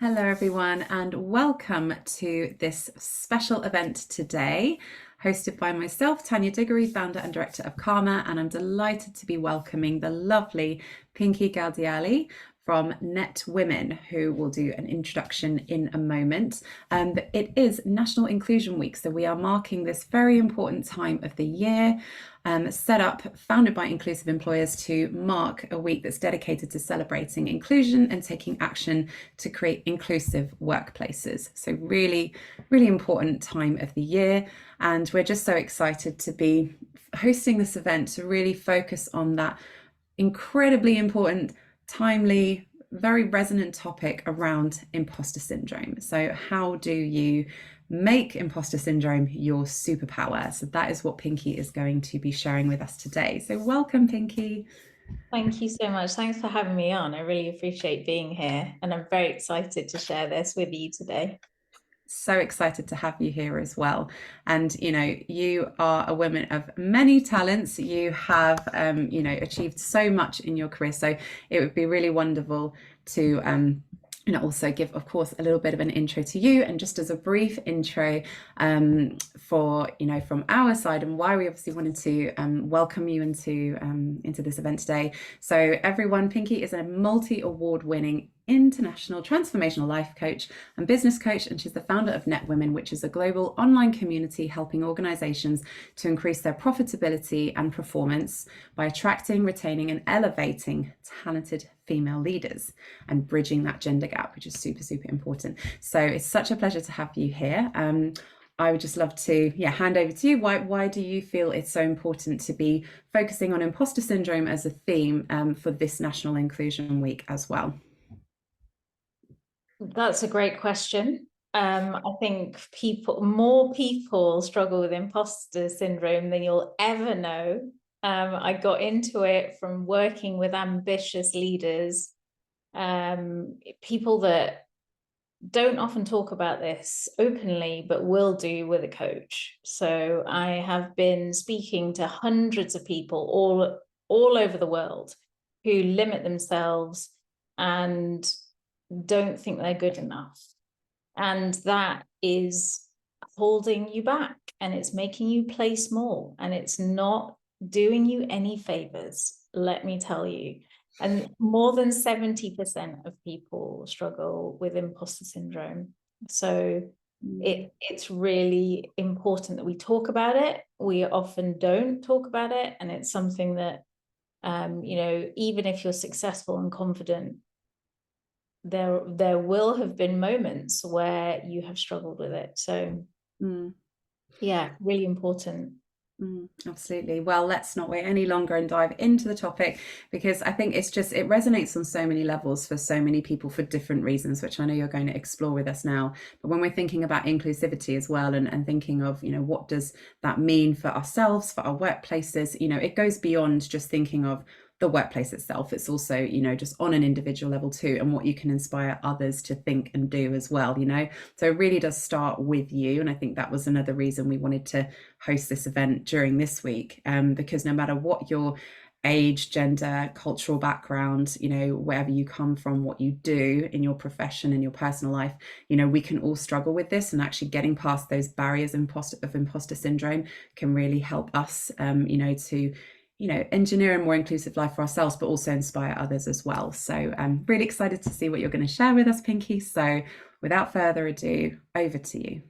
Hello, everyone, and welcome to this special event today, hosted by myself, Tanya Diggory, founder and director of Karma, and I'm delighted to be welcoming the lovely Pinky Ghadiali from Netwomen, who will do an introduction in a moment. But it is National Inclusion Week, so we are marking this very important time of the year, set up, founded by inclusive employers to mark a week that's dedicated to celebrating inclusion and taking action to create inclusive workplaces. So really, really important time of the year. And we're just so excited to be hosting this event to really focus on that incredibly important, timely, very resonant topic around imposter syndrome. So how do you make imposter syndrome your superpower? So that is what Pinky is going to be sharing with us today. So welcome, Pinky. Thank you so much. Thanks for having me on. I really appreciate being here, and I'm very excited to share this with you today. So excited to have you here as well. And you are a woman of many talents. You have achieved so much in your career, so it would be really wonderful to also give, of course, a little bit of an intro to you, and just as a brief intro for from our side, and why we obviously wanted to welcome you into this event today. So everyone, Pinky is a multi-award-winning international transformational life coach and business coach, and she's the founder of Netwomen, which is a global online community helping organizations to increase their profitability and performance by attracting, retaining, and elevating talented female leaders and bridging that gender gap, which is super, super important. So it's such a pleasure to have you here. I would just love to hand over to you. Why do you feel it's so important to be focusing on imposter syndrome as a theme for this National Inclusion Week as well? That's a great question. I think more people struggle with imposter syndrome than you'll ever know. I got into it from working with ambitious leaders, people that don't often talk about this openly, but will do with a coach. So I have been speaking to hundreds of people all over the world who limit themselves and don't think they're good enough. And that is holding you back, and it's making you play small, and it's not doing you any favors, let me tell you. And more than 70% of people struggle with imposter syndrome. So it's really important that we talk about it. We often don't talk about it. And it's something that, even if you're successful and confident, there will have been moments where you have struggled with it. So yeah, really important. Absolutely. Well, let's not wait any longer and dive into the topic, because I think it resonates on so many levels for so many people for different reasons, which I know you're going to explore with us now. But when we're thinking about inclusivity as well, and thinking of, what does that mean for ourselves, for our workplaces, it goes beyond just thinking of the workplace itself. It's also, just on an individual level too, and what you can inspire others to think and do as well, So it really does start with you. And I think that was another reason we wanted to host this event during this week, because no matter what your age, gender, cultural background, wherever you come from, what you do in your profession, in your personal life, we can all struggle with this, and actually getting past those barriers of imposter syndrome can really help us, to engineer a more inclusive life for ourselves, but also inspire others as well. So I'm really excited to see what you're going to share with us, Pinky. So without further ado, over to you.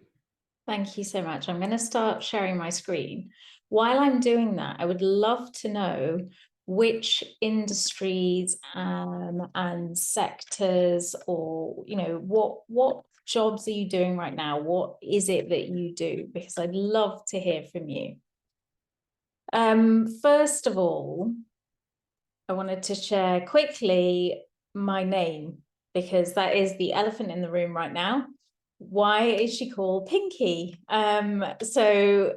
Thank you so much. I'm going to start sharing my screen. While I'm doing that, I would love to know which industries and sectors, or what jobs are you doing right now? What is it that you do? Because I'd love to hear from you. First of all, I wanted to share quickly my name, because that is the elephant in the room right now. Why is she called Pinky? So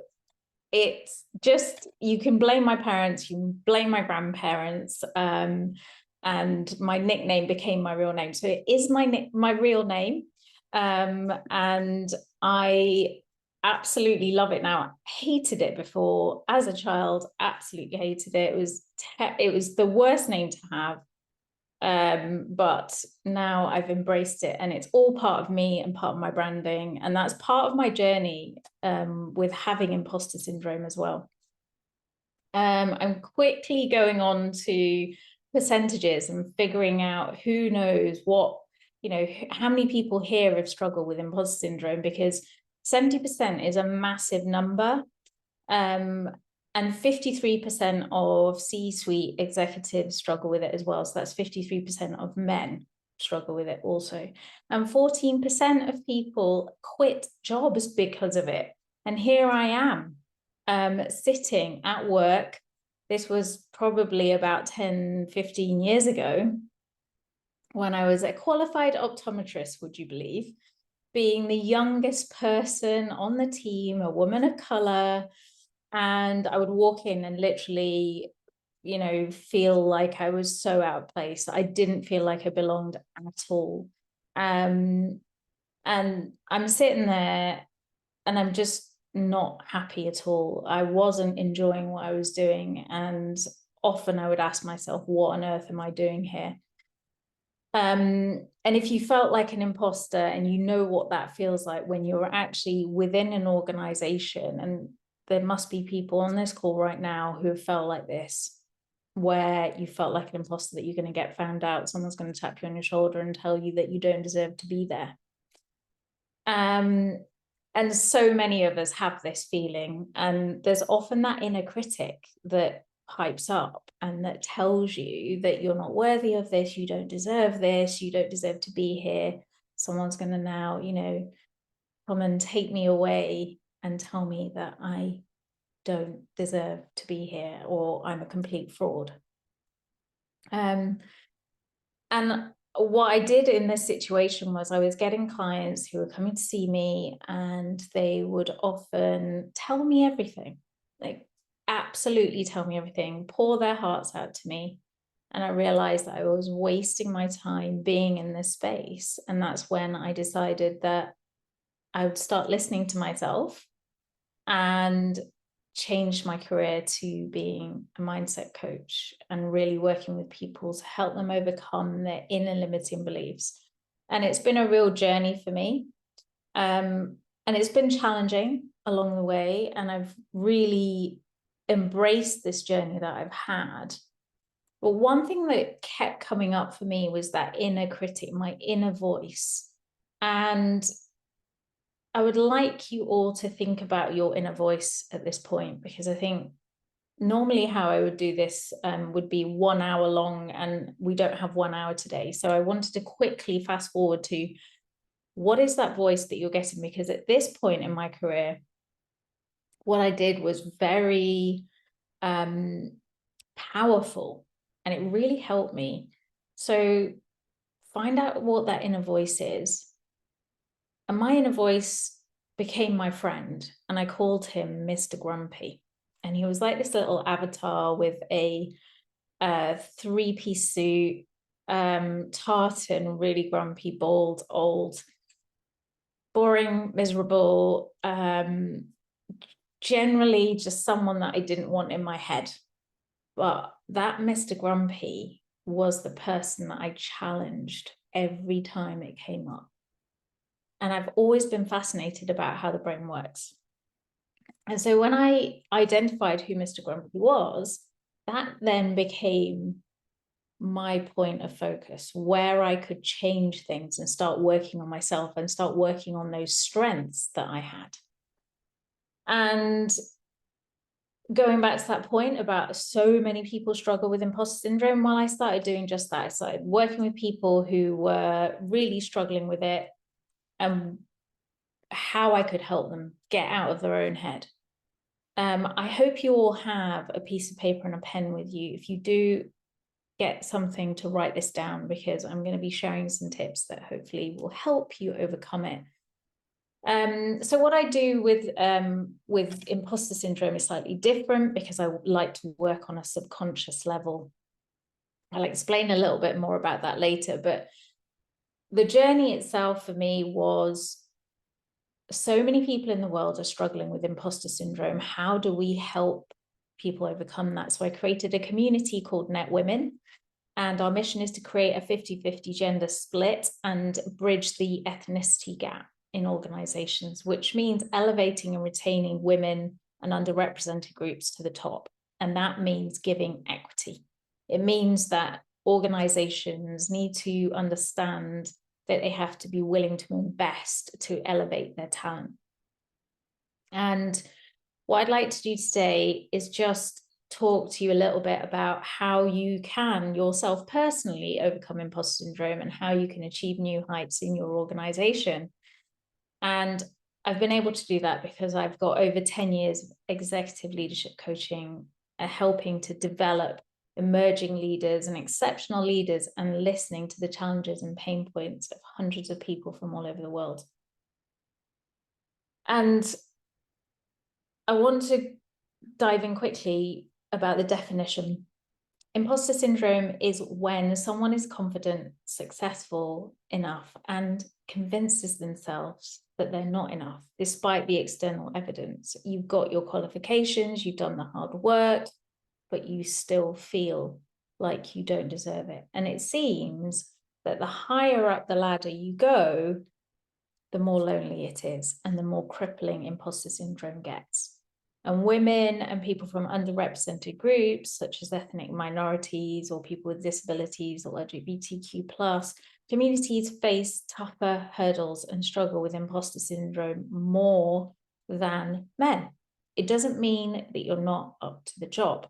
it's just, you can blame my parents, you can blame my grandparents, and my nickname became my real name. So it is my real name, and I absolutely love it now. I hated it before as a child, absolutely hated it. It was the worst name to have. But now I've embraced it, and it's all part of me and part of my branding. And that's part of my journey with having imposter syndrome as well. I'm quickly going on to percentages and figuring out who knows what, how many people here have struggled with imposter syndrome, because 70% is a massive number. And 53% of C-suite executives struggle with it as well. So that's 53% of men struggle with it also. And 14% of people quit jobs because of it. And here I am, sitting at work. This was probably about 10, 15 years ago, when I was a qualified optometrist, would you believe, being the youngest person on the team, a woman of color. And I would walk in and literally, feel like I was so out of place. I didn't feel like I belonged at all. And I'm sitting there and I'm just not happy at all. I wasn't enjoying what I was doing. And often I would ask myself, what on earth am I doing here? And if you felt like an imposter, and you know what that feels like when you're actually within an organization, and there must be people on this call right now who have felt like this, where you felt like an imposter, that you're going to get found out, someone's going to tap you on your shoulder and tell you that you don't deserve to be there. And so many of us have this feeling, and there's often that inner critic that pipes up and that tells you that you're not worthy of this, you don't deserve this, you don't deserve to be here. Someone's going to now, come and take me away and tell me that I don't deserve to be here, or I'm a complete fraud. And what I did in this situation was, I was getting clients who were coming to see me, and they would often tell me everything, like absolutely tell me everything, pour their hearts out to me. And I realized that I was wasting my time being in this space. And that's when I decided that I would start listening to myself, and changed my career to being a mindset coach and really working with people to help them overcome their inner limiting beliefs. And it's been a real journey for me. And it's been challenging along the way. And I've really embraced this journey that I've had. But one thing that kept coming up for me was that inner critic, my inner voice. And I would like you all to think about your inner voice at this point, because I think normally how I would do this would be 1 hour long, and we don't have 1 hour today. So I wanted to quickly fast forward to, what is that voice that you're getting? Because at this point in my career, what I did was very powerful, and it really helped me. So find out what that inner voice is. And my inner voice became my friend, and I called him Mr. Grumpy. And he was like this little avatar with a 3-piece suit, tartan, really grumpy, bald, old, boring, miserable, generally just someone that I didn't want in my head. But that Mr. Grumpy was the person that I challenged every time it came up. And I've always been fascinated about how the brain works. And so when I identified who Mr. Grumpy was, that then became my point of focus, where I could change things and start working on myself and start working on those strengths that I had. And going back to that point about so many people struggle with imposter syndrome, well, I started doing just that. I started working with people who were really struggling with it, and how I could help them get out of their own head. I hope you all have a piece of paper and a pen with you. If you do, get something to write this down, because I'm going to be sharing some tips that hopefully will help you overcome it. So what I do with imposter syndrome is slightly different, because I like to work on a subconscious level. I'll explain a little bit more about that later, but the journey itself for me was, so many people in the world are struggling with imposter syndrome. How do we help people overcome that? So I created a community called Netwomen. And our mission is to create a 50-50 gender split and bridge the ethnicity gap in organizations, which means elevating and retaining women and underrepresented groups to the top. And that means giving equity. It means that organizations need to understand that they have to be willing to invest to elevate their talent. And what I'd like to do today is just talk to you a little bit about how you can yourself personally overcome imposter syndrome and how you can achieve new heights in your organization. And I've been able to do that because I've got over 10 years of executive leadership coaching, helping to develop emerging leaders and exceptional leaders, and listening to the challenges and pain points of hundreds of people from all over the world. And I want to dive in quickly about the definition. Imposter syndrome is when someone is confident, successful enough, and convinces themselves that they're not enough, despite the external evidence. You've got your qualifications, you've done the hard work, but you still feel like you don't deserve it. And it seems that the higher up the ladder you go, the more lonely it is and the more crippling imposter syndrome gets. And women and people from underrepresented groups, such as ethnic minorities or people with disabilities or LGBTQ+ communities, face tougher hurdles and struggle with imposter syndrome more than men. It doesn't mean that you're not up to the job.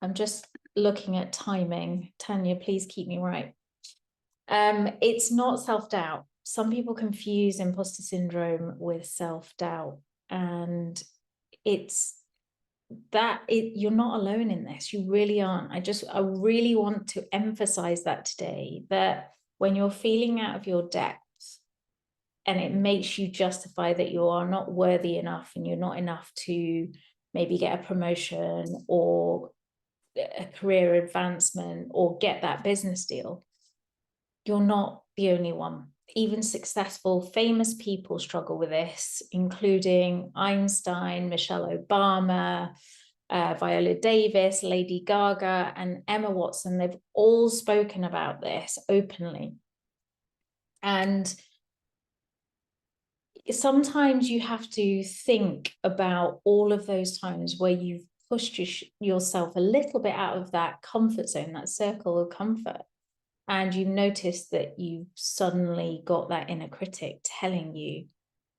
I'm just looking at timing. Tanya, please keep me right. It's not self-doubt. Some people confuse imposter syndrome with self-doubt, and you're not alone in this. You really aren't. I really want to emphasize that today, that when you're feeling out of your depth and it makes you justify that you are not worthy enough and you're not enough to maybe get a promotion or a career advancement or get that business deal, you're not the only one. Even successful, famous people struggle with this, including Einstein, Michelle Obama, Viola Davis, Lady Gaga, and Emma Watson. They've all spoken about this openly. And sometimes you have to think about all of those times where you've pushed yourself a little bit out of that comfort zone, that circle of comfort. And you notice that you've suddenly got that inner critic telling you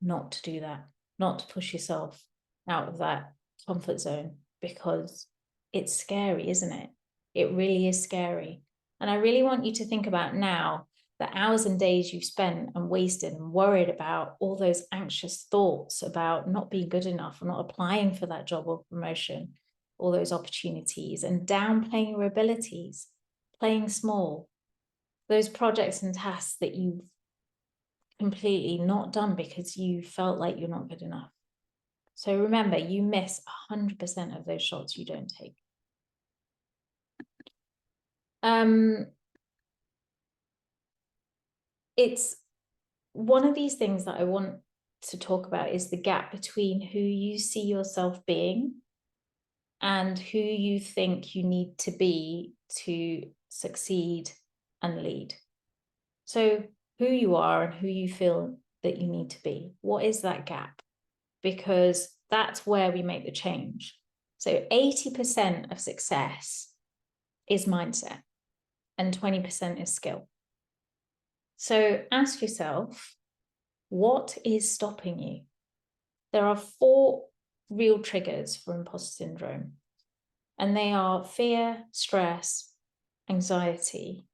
not to do that, not to push yourself out of that comfort zone, because it's scary, isn't it? It really is scary. And I really want you to think about now the hours and days you've spent and wasted and worried about all those anxious thoughts about not being good enough or not applying for that job or promotion, all those opportunities, and downplaying your abilities, playing small. Those projects and tasks that you've completely not done because you felt like you're not good enough. So remember, you miss 100% of those shots you don't take. It's one of these things that I want to talk about is the gap between who you see yourself being and who you think you need to be to succeed and lead. So who you are and who you feel that you need to be. What is that gap? Because that's where we make the change. So 80% of success is mindset and 20% is skill. So ask yourself, what is stopping you? There are 4 real triggers for imposter syndrome, and they are fear, stress, anxiety,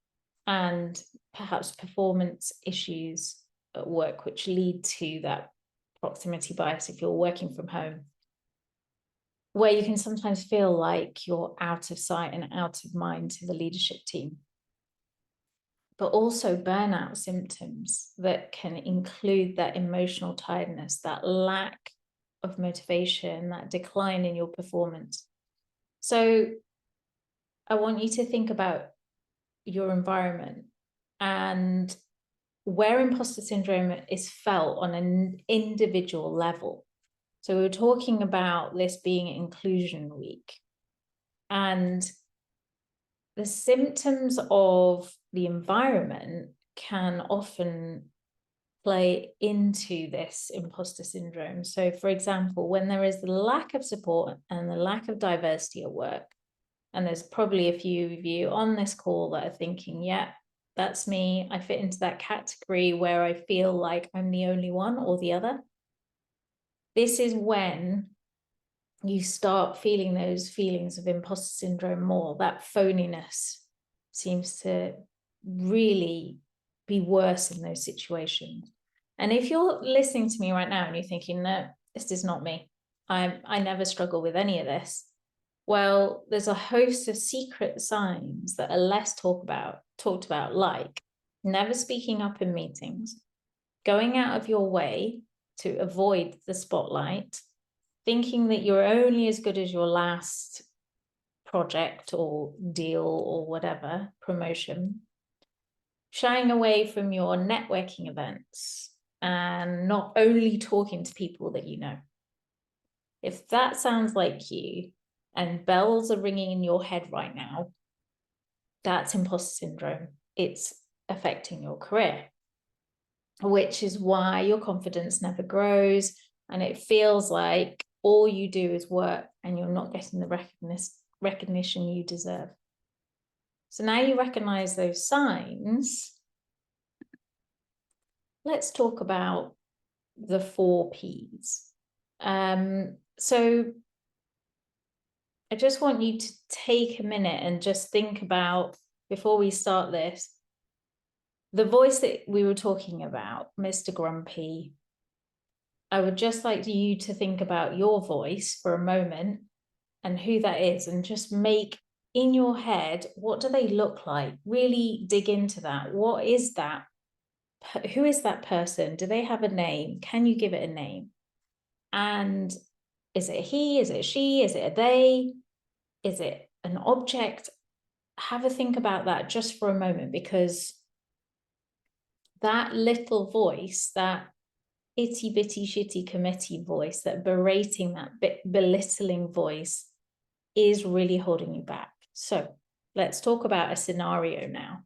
and perhaps performance issues at work, which lead to that proximity bias if you're working from home, where you can sometimes feel like you're out of sight and out of mind to the leadership team. But also burnout symptoms that can include that emotional tiredness, that lack of motivation, that decline in your performance. So I want you to think about your environment and where imposter syndrome is felt on an individual level. So we're talking about this being Inclusion Week. And the symptoms of the environment can often play into this imposter syndrome. So, for example, when there is the lack of support and the lack of diversity at work, and there's probably a few of you on this call that are thinking, yeah, that's me. I fit into that category where I feel like I'm the only one or the other. This is when you start feeling those feelings of imposter syndrome more. That phoniness seems to really be worse in those situations. And if you're listening to me right now and you're thinking, no, this is not me, I never struggle with any of this. Well, there's a host of secret signs that are less talked about, like never speaking up in meetings, going out of your way to avoid the spotlight, thinking that you're only as good as your last project or deal or whatever, promotion, shying away from your networking events, and not only talking to people that you know. If that sounds like you and bells are ringing in your head right now, that's imposter syndrome. It's affecting your career, which is why your confidence never grows and it feels like all you do is work and you're not getting the recognition you deserve. So now you recognize those signs. Let's talk about the 4 Ps. So I just want you to take a minute and just think about, before we start this, the voice that we were talking about, Mr. Grumpy. I would just like you to think about your voice for a moment and who that is, and just make in your head, what do they look like? Really dig into that. What is that? Who is that person? Do they have a name? Can you give it a name? And is it he? Is it she? Is it a they? Is it an object? Have a think about that just for a moment, because that little voice, that itty bitty shitty committee voice, that berating, that belittling voice, is really holding you back. So let's talk about a scenario now.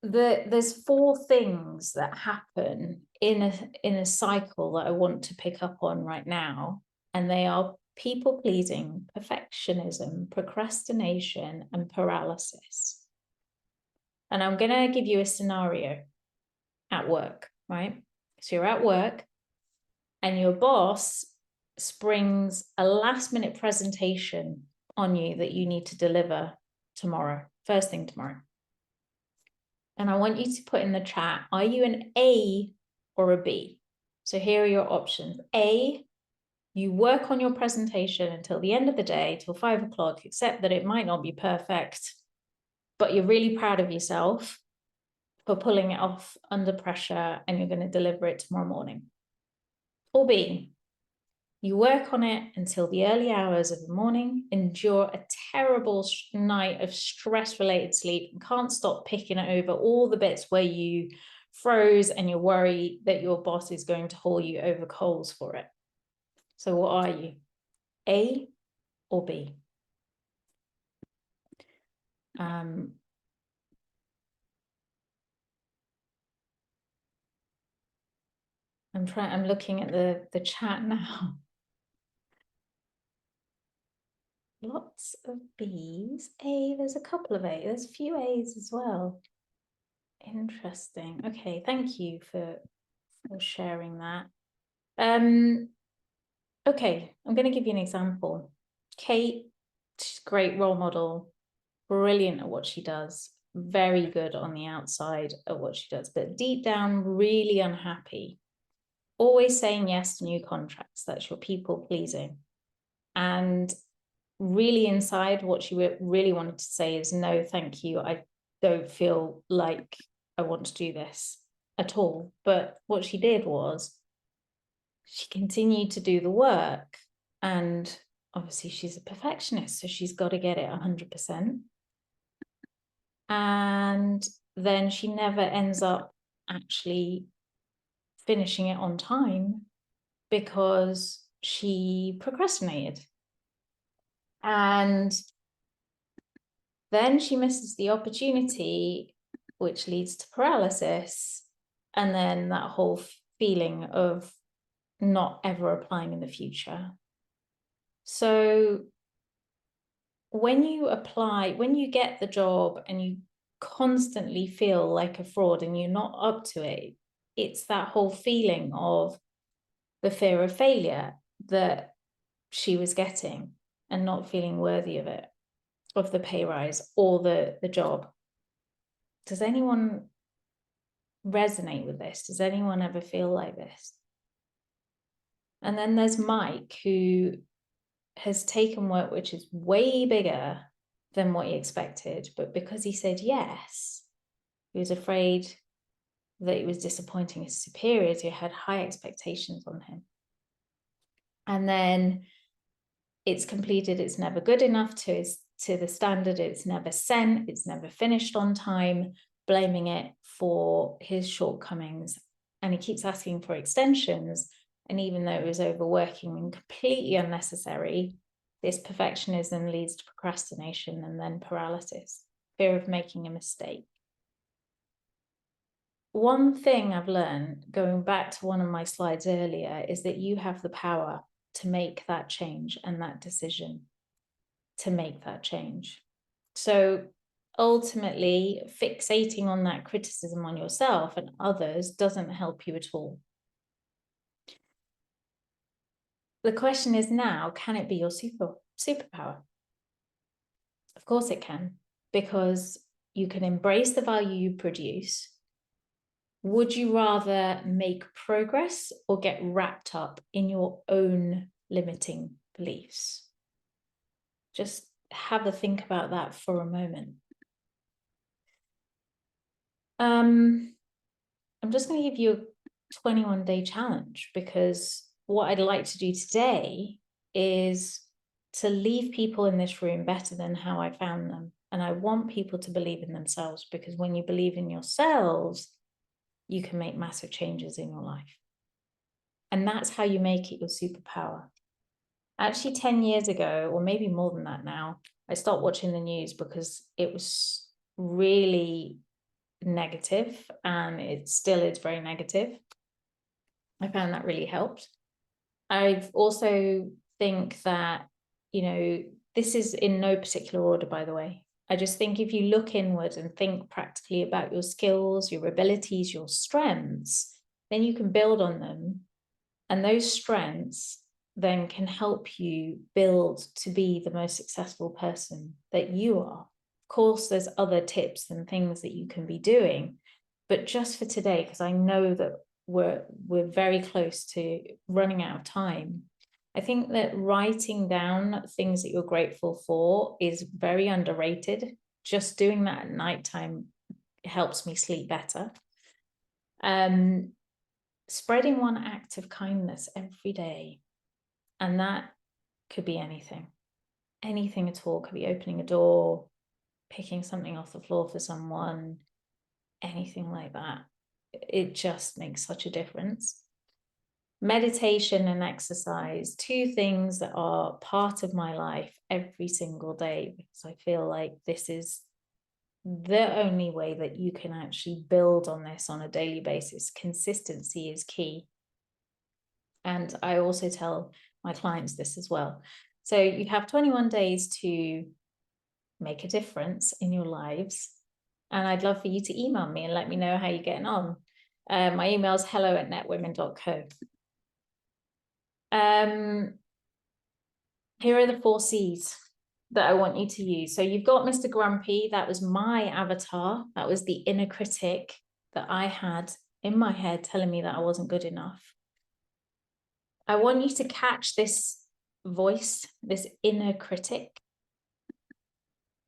There's 4 things that happen in a cycle that I want to pick up on right now, and they are people pleasing, perfectionism, procrastination, and paralysis. And I'm going to give you a scenario at work, right? So you're at work and your boss springs a last-minute presentation on you that you need to deliver tomorrow, first thing tomorrow. And I want you to put in the chat, are you an A or a B? So here are your options. A, you work on your presentation until the end of the day, till 5 o'clock, except that it might not be perfect, but you're really proud of yourself for pulling it off under pressure and you're going to deliver it tomorrow morning. Or B, you work on it until the early hours of the morning, endure a terrible night of stress-related sleep, and can't stop picking over all the bits where you froze and you worry that your boss is going to haul you over coals for it. So what are you? A or B? I'm looking at the chat now. Lots of B's. A, there's a couple of A's. There's a few A's as well. Interesting. Okay, thank you for sharing that. Okay, I'm going to give you an example. Kate, she's a great role model, brilliant at what she does, very good on the outside at what she does, but deep down, really unhappy. Always saying yes to new contracts. That's your people pleasing. And really inside, what she really wanted to say is, no, thank you. I don't feel like I want to do this at all. But what she did was she continued to do the work, and obviously she's a perfectionist, so she's got to get it 100%. And then she never ends up actually finishing it on time because she procrastinated. And then she misses the opportunity, which leads to paralysis. And then that whole feeling of not ever applying in the future. So when you apply, when you get the job and you constantly feel like a fraud and you're not up to it, it's that whole feeling of the fear of failure that she was getting and not feeling worthy of it, of the pay rise or the job. Does anyone resonate with this? Does anyone ever feel like this? And then there's Mike, who has taken work which is way bigger than what he expected, but because he said yes, he was afraid that it was disappointing his superiors who had high expectations on him. And then it's completed, it's never good enough to the standard, it's never sent, it's never finished on time, blaming it for his shortcomings. And he keeps asking for extensions. And even though it was overworking and completely unnecessary, this perfectionism leads to procrastination and then paralysis, fear of making a mistake. One thing I've learned, going back to one of my slides earlier, is that you have the power to make that change and that decision to make that change. So ultimately, fixating on that criticism on yourself and others doesn't help you at all. The question is now, can it be your superpower? Of course it can, because you can embrace the value you produce. Would you rather make progress or get wrapped up in your own limiting beliefs? Just have a think about that for a moment. I'm just going to give you a 21-day challenge, because what I'd like to do today is to leave people in this room better than how I found them. And I want people to believe in themselves, because when you believe in yourselves, you can make massive changes in your life. And that's how you make it your superpower. Actually, 10 years ago, or maybe more than that now, I stopped watching the news because it was really negative, and it still is very negative. I found that really helped. I've also think that, you know, this is in no particular order, by the way. I just think if you look inward and think practically about your skills, your abilities, your strengths, then you can build on them. And those strengths then can help you build to be the most successful person that you are. Of course, there's other tips and things that you can be doing, but just for today, because I know that we're very close to running out of time, I think that writing down things that you're grateful for is very underrated. Just doing that at nighttime helps me sleep better. Spreading one act of kindness every day. And that could be anything at all. Could be opening a door, picking something off the floor for someone, anything like that. It just makes such a difference. Meditation and exercise, two things that are part of my life every single day, because I feel like this is the only way that you can actually build on this on a daily basis. Consistency is key. And I also tell my clients this as well. So you have 21 days to make a difference in your lives. And I'd love for you to email me and let me know how you're getting on. My email is hello@netwomen.co. Here are the 4 C's that I want you to use. So you've got Mr. Grumpy. That was my avatar. That was the inner critic that I had in my head telling me that I wasn't good enough. I want you to catch this voice, this inner critic.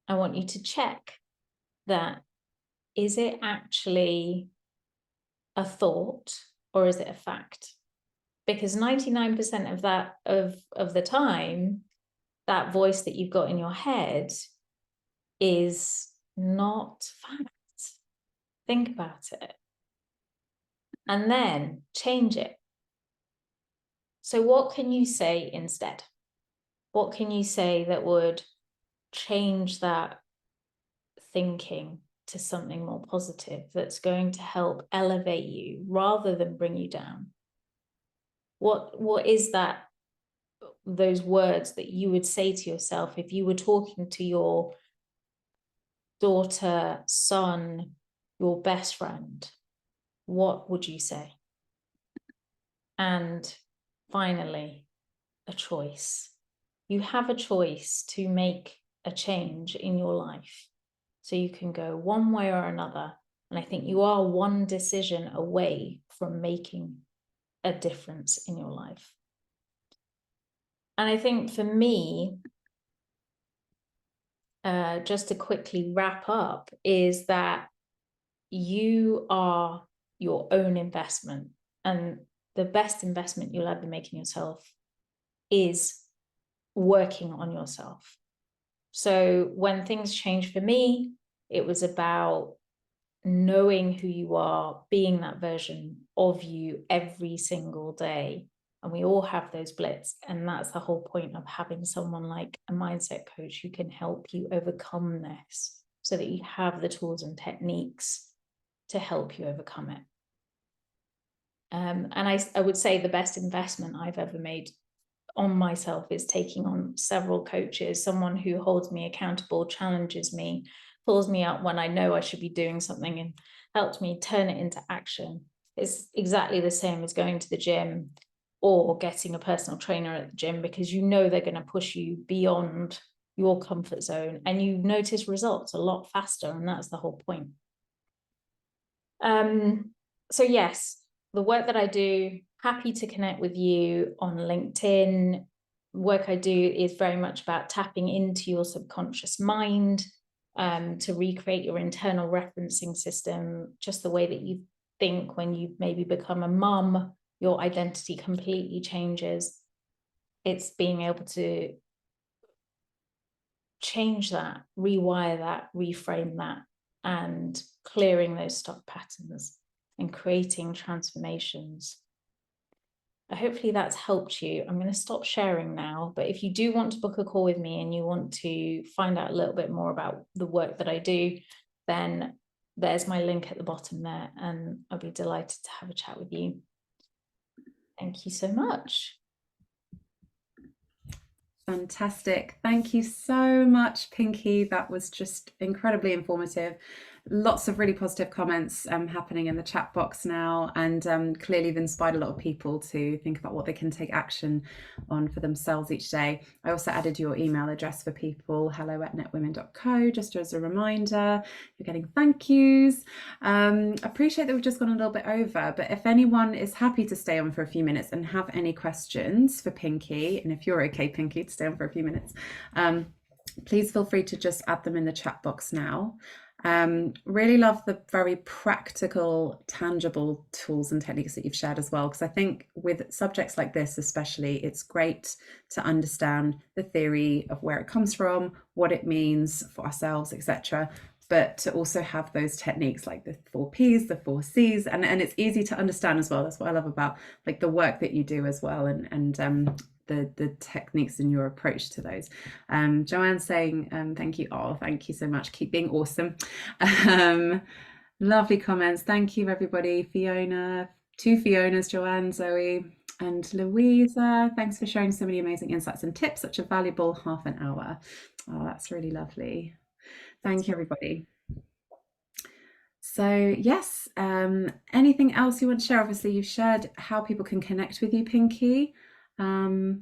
I want you to check that, is it actually a thought or is it a fact? Because 99% of that of the time, that voice that you've got in your head is not fact. Think about it. And then change it. So what can you say instead? What can you say that would change that thinking to something more positive, that's going to help elevate you rather than bring you down? What is that, those words that you would say to yourself if you were talking to your daughter, son, your best friend? What would you say? And finally, a choice. You have a choice to make a change in your life. So you can go one way or another. And I think you are one decision away from making a difference in your life. And I think for me, just to quickly wrap up, is that you are your own investment. And the best investment you'll ever make in yourself is working on yourself. So when things changed for me, it was about knowing who you are, being that version of you every single day. And we all have those blips. And that's the whole point of having someone like a mindset coach who can help you overcome this, so that you have the tools and techniques to help you overcome it. And I would say the best investment I've ever made on myself is taking on several coaches, someone who holds me accountable, challenges me, pulls me up when I know I should be doing something, and helps me turn it into action. It's exactly the same as going to the gym or getting a personal trainer at the gym, because you know they're going to push you beyond your comfort zone and you notice results a lot faster, and that's the whole point. So yes, the work that I do, happy to connect with you on LinkedIn. Work I do is very much about tapping into your subconscious mind, to recreate your internal referencing system, just the way that you think when you maybe become a mum, your identity completely changes. It's being able to change that, rewire that, reframe that, and clearing those stock patterns and creating transformations. Hopefully that's helped you. I'm going to stop sharing now, but if you do want to book a call with me and you want to find out a little bit more about the work that I do, then there's my link at the bottom there, and I'll be delighted to have a chat with you. Thank you so much. Fantastic. Thank you so much, Pinky. That was just incredibly informative. Lots of really positive comments happening in the chat box now, and clearly you've inspired a lot of people to think about what they can take action on for themselves each day. I also added your email address for people, hello@netwomen.co, just as a reminder. You're getting thank yous. Appreciate that we've just gone a little bit over, but if anyone is happy to stay on for a few minutes and have any questions for Pinky, and if you're okay, Pinky, to stay on for a few minutes, please feel free to just add them in the chat box now. Really love the very practical, tangible tools and techniques that you've shared as well, because I think with subjects like this especially, it's great to understand the theory of where it comes from, what it means for ourselves, etc., but to also have those techniques like the 4 Ps, the 4 Cs, and it's easy to understand as well. That's what I love about like the work that you do as well, and the techniques in your approach to those. Joanne's saying thank you. Oh, thank you so much. Keep being awesome. Lovely comments. Thank you, everybody. Fiona, 2 Fionas, Joanne, Zoe, and Louisa. Thanks for sharing so many amazing insights and tips. Such a valuable half an hour. Oh, that's really lovely. Thank you, everybody. So yes, anything else you want to share? Obviously, you've shared how people can connect with you, Pinky.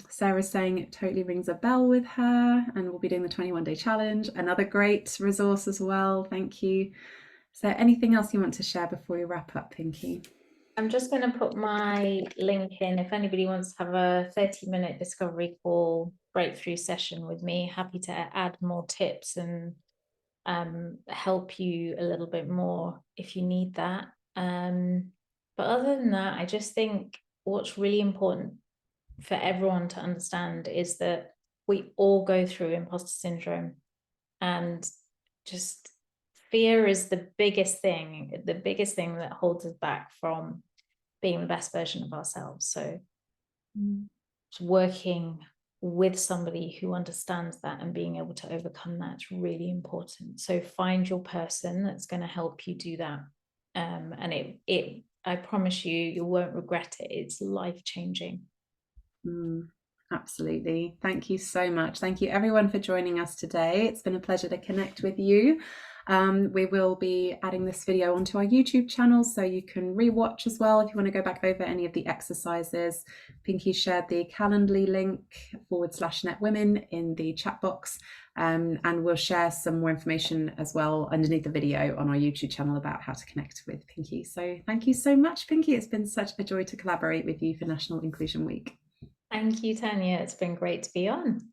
Sarah's saying it totally rings a bell with her, and we'll be doing the 21-day challenge. Another great resource as well. Thank you. So anything else you want to share before we wrap up, Pinky? I'm just going to put my link in. If anybody wants to have a 30-minute discovery call breakthrough session with me, happy to add more tips and help you a little bit more if you need that. But other than that, I just think what's really important for everyone to understand is that we all go through imposter syndrome, and just fear is the biggest thing that holds us back from being the best version of ourselves. So working with somebody who understands that and being able to overcome that's really important. So find your person that's going to help you do that. And I promise you won't regret it. It's life-changing. Absolutely. Thank you so much. Thank you everyone for joining us today. It's been a pleasure to connect with you. We will be adding this video onto our YouTube channel, so you can rewatch as well if you want to go back over any of the exercises. Pinky shared the Calendly link /Netwomen in the chat box, and we'll share some more information as well underneath the video on our YouTube channel about how to connect with Pinky. So thank you so much, Pinky. It's been such a joy to collaborate with you for National Inclusion Week. Thank you, Tanya. It's been great to be on.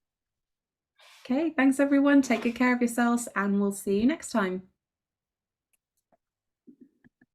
Okay, thanks everyone. Take good care of yourselves, and we'll see you next time.